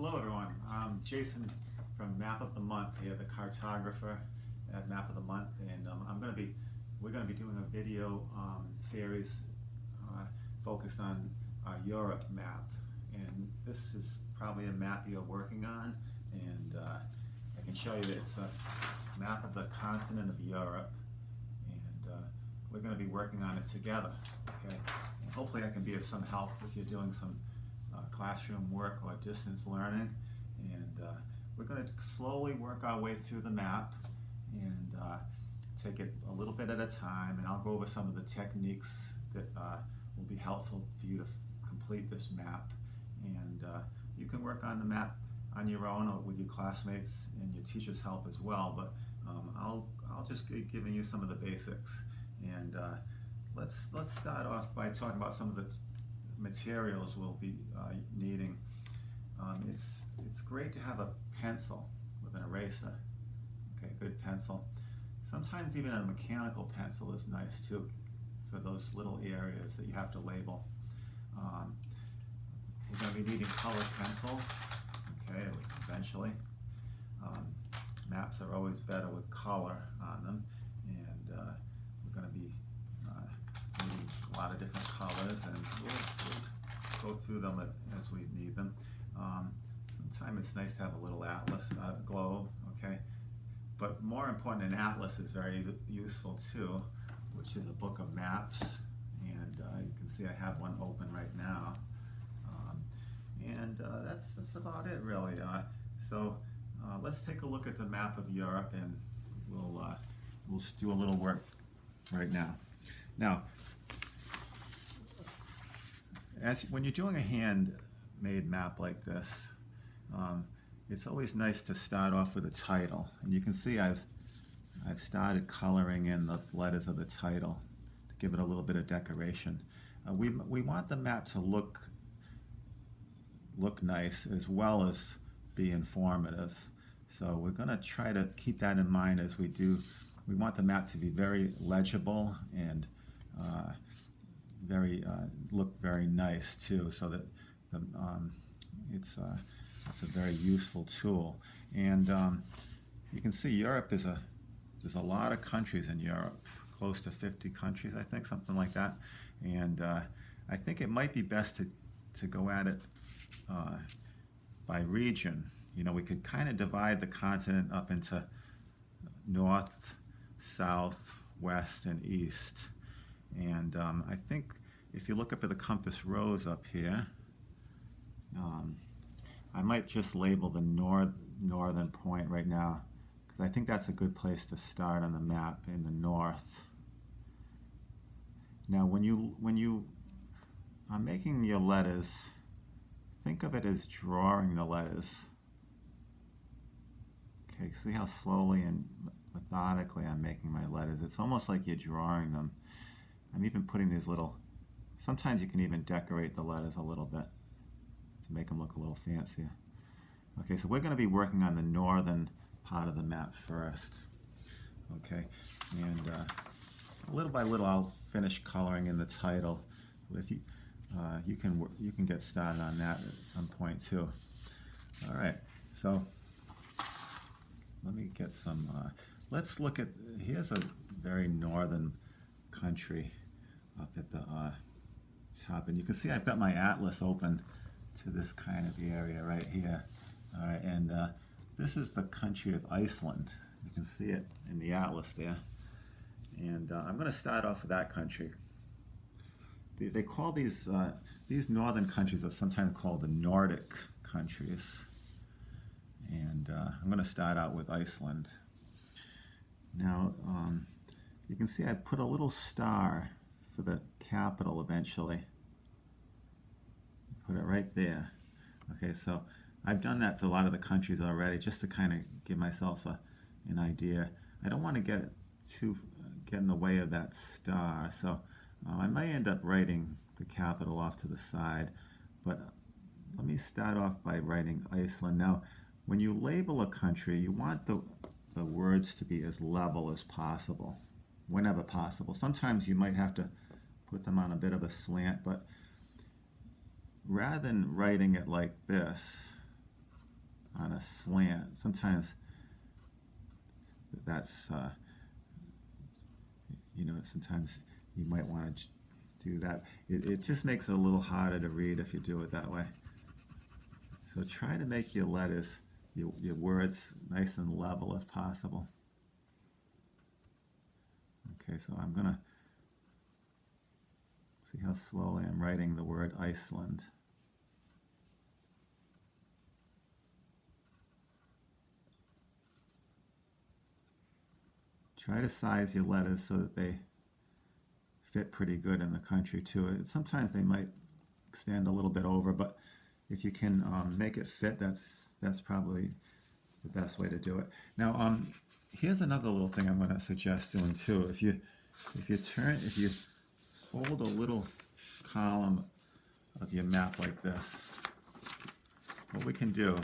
Hello everyone, I'm Jason from Map of the Month here, the cartographer at Map of the Month, and we're going to be doing a video series focused on our Europe map, and this is probably a map you're working on, and I can show you that it's a map of the continent of Europe, and we're going to be working on it together, okay? And hopefully I can be of some help if you're doing some classroom work or distance learning, and we're going to slowly work our way through the map and take it a little bit at a time, and I'll go over some of the techniques that will be helpful for you to complete this map, and you can work on the map on your own or with your classmates and your teacher's help as well, but I'll just be giving you some of the basics, and let's start off by talking about some of the materials we'll be needing. It's great to have a pencil with an eraser, okay, good pencil. Sometimes even a mechanical pencil is nice too for those little areas that you have to label. We're going to be needing colored pencils, okay, eventually. Maps are always better with color on them, and we're going to be needing a lot of different colors, and we'll go through them as we need them. Sometimes it's nice to have a little atlas, globe, okay? But more important, an atlas is very useful too, which is a book of maps, and you can see I have one open right now. That's about it really. So let's take a look at the map of Europe, and we'll do a little work right now. Now, when you're doing a handmade map like this, it's always nice to start off with a title, and you can see I've started coloring in the letters of the title to give it a little bit of decoration. We want the map to look nice as well as be informative, so we're going to try to keep that in mind as we do. We want the map to be very legible and look very nice too, so that it's a very useful tool. And you can see Europe there's a lot of countries in Europe, close to 50 countries, I think, something like that. And I think it might be best to go at it by region. You know, we could kind of divide the continent up into north, south, west, and east. And I think if you look up at the compass rose up here, I might just label the northern point right now, because I think that's a good place to start on the map, in the north. Now when you are making your letters, think of it as drawing the letters. Okay, see how slowly and methodically I'm making my letters. It's almost like you're drawing them. I'm even putting these little, sometimes you can even decorate the letters a little bit to make them look a little fancier. Okay, so we're going to be working on the northern part of the map first. Okay, and little by little I'll finish coloring in the title. If you can get started on that at some point too. All right, so let me get some. Let's look at. Here's a very northern country up at the top, and you can see I've got my atlas open to this kind of area right here. All right, and this is the country of Iceland. You can see it in the atlas there, and I'm going to start off with that country. They call these northern countries are sometimes called the Nordic countries, and I'm going to start out with Iceland. Now, you can see I put a little star for the capital eventually. Put it right there. Okay, so I've done that for a lot of the countries already, just to kind of give myself an idea. I don't want to get in the way of that star, so I might end up writing the capital off to the side, but let me start off by writing Iceland. Now, when you label a country, you want the words to be as level as possible, whenever possible. Sometimes you might have to put them on a bit of a slant, but rather than writing it like this, on a slant. Sometimes that's, sometimes you might want to do that. It just makes it a little harder to read if you do it that way. So try to make your letters, your words nice and level if possible. Okay, so I'm going to see how slowly I'm writing the word Iceland. Try to size your letters so that they fit pretty good in the country too. Sometimes they might extend a little bit over, but if you can make it fit, that's probably the best way to do it. Now, here's another little thing I'm going to suggest doing too. If you fold a little column of your map like this, what we can do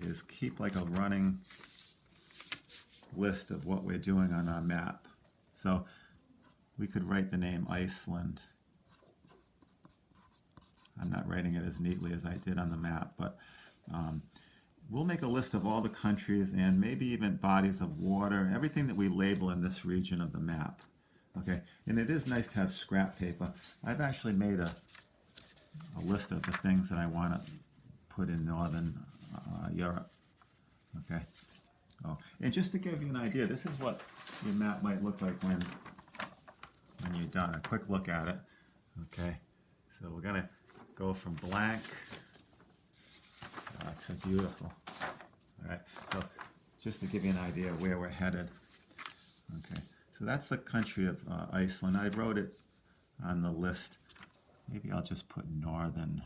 is keep like a running list of what we're doing on our map. So we could write the name Iceland. I'm not writing it as neatly as I did on the map, but we'll make a list of all the countries and maybe even bodies of water, everything that we label in this region of the map. Okay, and it is nice to have scrap paper. I've actually made a list of the things that I want to put in Northern Europe. Okay. Oh, and just to give you an idea, this is what your map might look like when you're done. A quick look at it. Okay, so we're gonna go from blank to beautiful. All right, so just to give you an idea of where we're headed. Okay, so that's the country of Iceland. I wrote it on the list. Maybe I'll just put Northern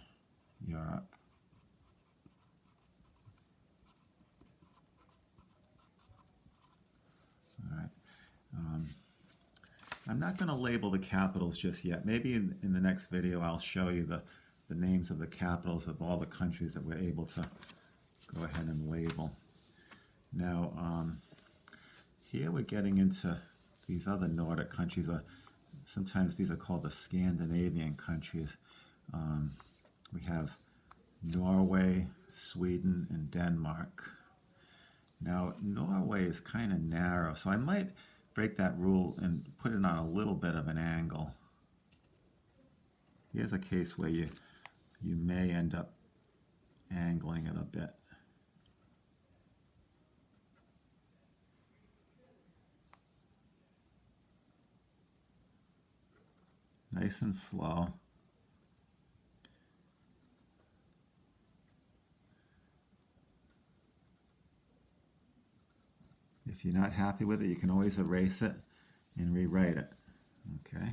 Europe. All right. I'm not going to label the capitals just yet. Maybe in the next video I'll show you the names of the capitals of all the countries that we're able to go ahead and label. Now, here we're getting into these other Nordic countries. Sometimes these are called the Scandinavian countries. We have Norway, Sweden, and Denmark. Now, Norway is kind of narrow, so I might break that rule and put it on a little bit of an angle. Here's a case where you may end up angling it a bit. Nice and slow. If you're not happy with it, you can always erase it and rewrite it. Okay,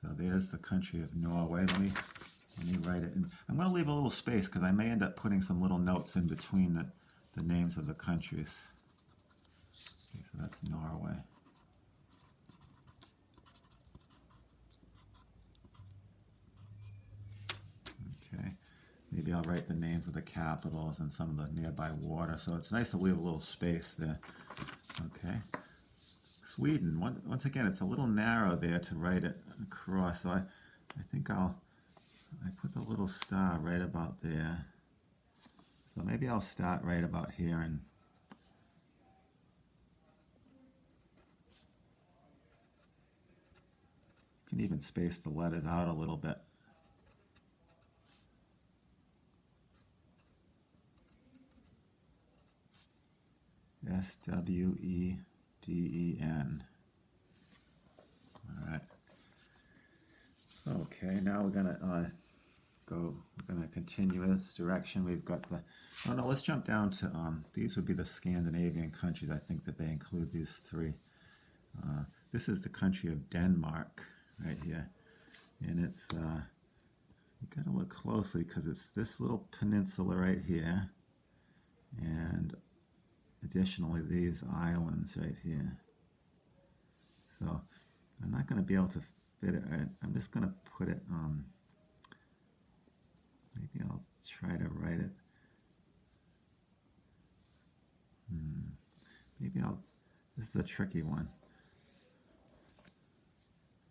so there's the country of Norway. Let me write it. And I'm going to leave a little space because I may end up putting some little notes in between the names of the countries. Okay, so that's Norway. Okay, maybe I'll write the names of the capitals and some of the nearby water. So it's nice to leave a little space there. Okay. Sweden, once again, it's a little narrow there to write it across, so I think I put the little star right about there. So maybe I'll start right about here and you can even space the letters out a little bit. Sweden. All right. Okay, now we're gonna continue this direction. We've got let's jump down to these would be the Scandinavian countries. I think that they include these three. This is the country of Denmark right here, and it's you gotta look closely because it's this little peninsula right here, and additionally these islands right here. So I'm not going to be able to fit it right. I'm just going to put it, maybe I'll try to write it. Maybe this is a tricky one.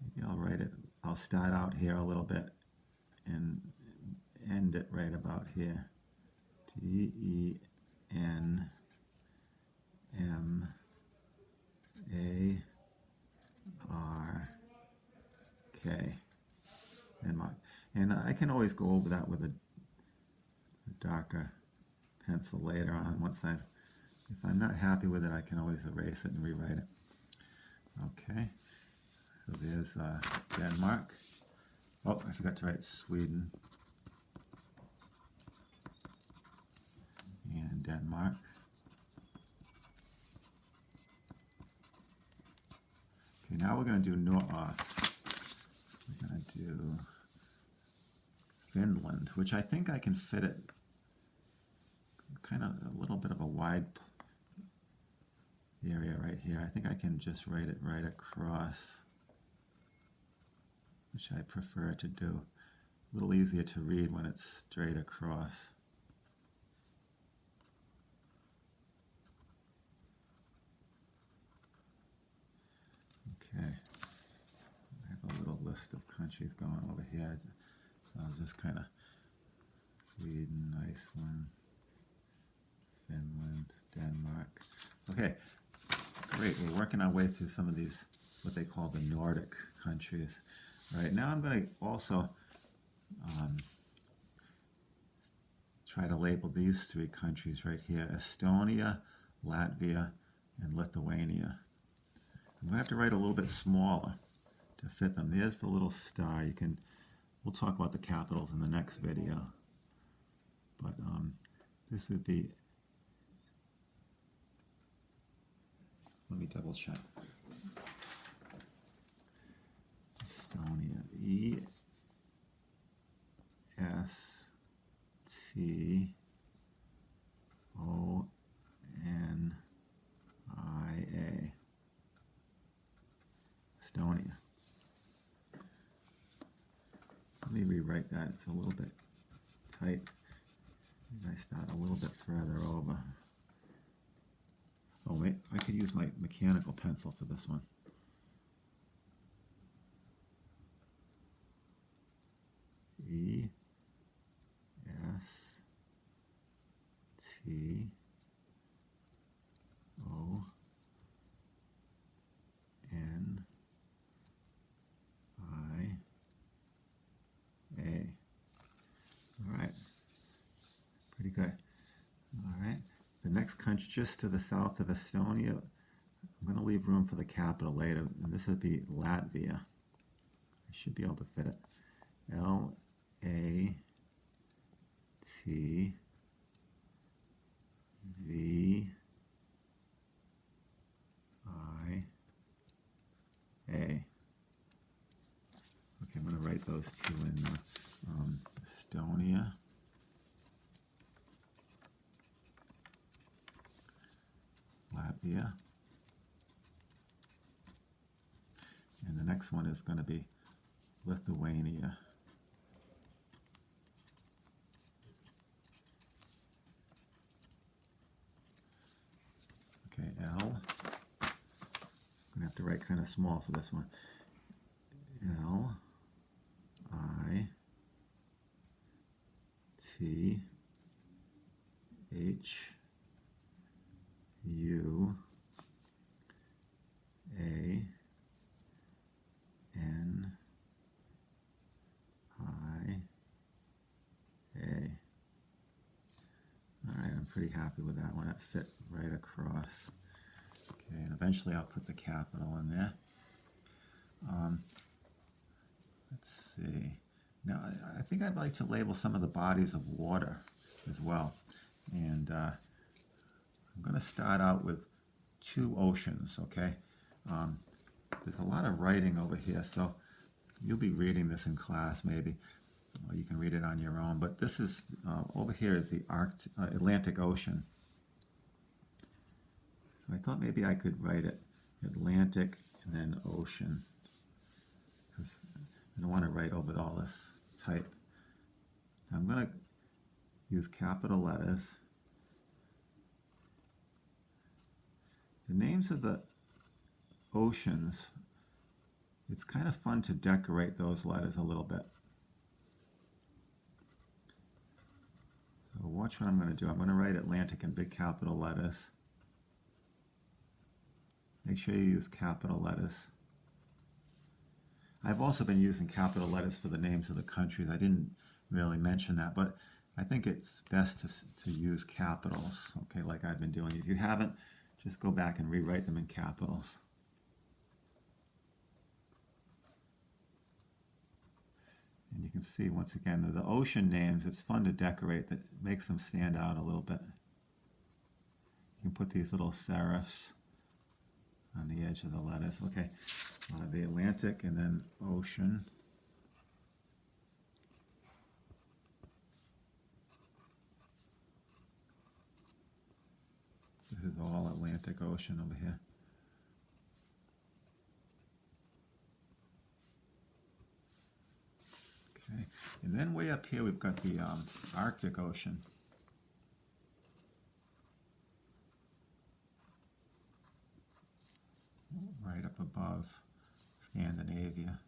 Maybe I'll write it, I'll start out here a little bit and end it right about here. And I can always go over that with a darker pencil later on. If I'm not happy with it, I can always erase it and rewrite it. Okay, so there's Denmark. Oh, I forgot to write Sweden and Denmark. Okay, now we're going to do we're going to do Finland, which I think I can fit it kind of a little bit of a wide area right here. I think I can just write it right across, which I prefer to do. A little easier to read when it's straight across. Okay, I have a little list of countries going over here. So I'll just kind of Sweden, Iceland, Finland, Denmark. Okay, great. We're working our way through some of these, what they call the Nordic countries. All right, now I'm going to also try to label these three countries right here: Estonia, Latvia, and Lithuania. I'm going to have to write a little bit smaller to fit them. There's the little star. We'll talk about the capitals in the next video. But this would be, let me double check. Estonia, E-S-T-O-N-I-A. Estonia. Let me rewrite that. It's a little bit tight. Maybe I start a little bit further over. Oh wait, I could use my mechanical pencil for this one. E-S-T-O-N-I-A. All right, pretty good. All right, the next country just to the south of Estonia, I'm going to leave room for the capital later, and this would be Latvia. I should be able to fit it. L-A-T-V-I-A. Okay, I'm going to write those two in Estonia. Latvia. And the next one is going to be Lithuania. Okay, L. I'm going to have to write kind of small for this one. L, I, T, H, U, A, N, I, A. All right, I'm pretty happy with that one. That fit right across. Okay, and eventually I'll put the capital in there. Let's see. Now, I think I'd like to label some of the bodies of water as well. And I'm going to start out with two oceans, okay? There's a lot of writing over here, so you'll be reading this in class maybe, or you can read it on your own. But this is, over here is the Atlantic Ocean. So I thought maybe I could write it Atlantic and then ocean, because I don't want to write over all this type. I'm going to use capital letters. The names of the oceans, it's kind of fun to decorate those letters a little bit. So watch what I'm going to do. I'm going to write Atlantic in big capital letters. Make sure you use capital letters. I've also been using capital letters for the names of the countries. I didn't really mention that, but I think it's best to use capitals, okay, like I've been doing. If you haven't, just go back and rewrite them in capitals. And you can see, once again, the ocean names, it's fun to decorate. That makes them stand out a little bit. You can put these little serifs on the edge of the letters. Okay, the Atlantic and then ocean. This is all Atlantic Ocean over here. Okay, and then way up here we've got the Arctic Ocean. Right up above Scandinavia.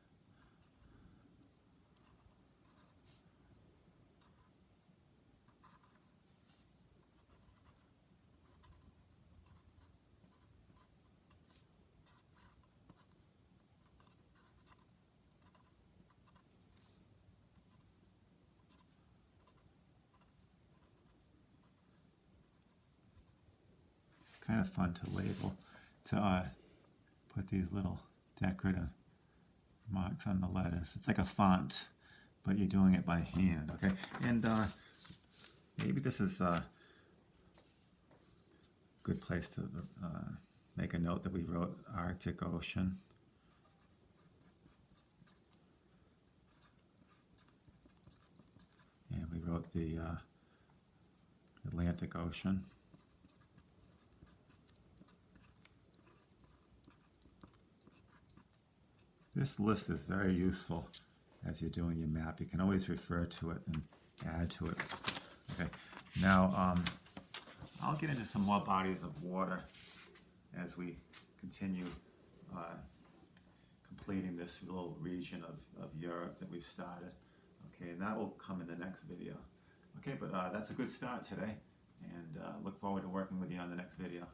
Kind of fun to label, to put these little decorative marks on the letters. It's like a font, but you're doing it by hand, okay? And maybe this is a good place to make a note that we wrote Arctic Ocean. And we wrote the Atlantic Ocean. This list is very useful as you're doing your map. You can always refer to it and add to it. Okay, now I'll get into some more bodies of water as we continue completing this little region of Europe that we've started. Okay, and that will come in the next video. Okay, but that's a good start today, and look forward to working with you on the next video.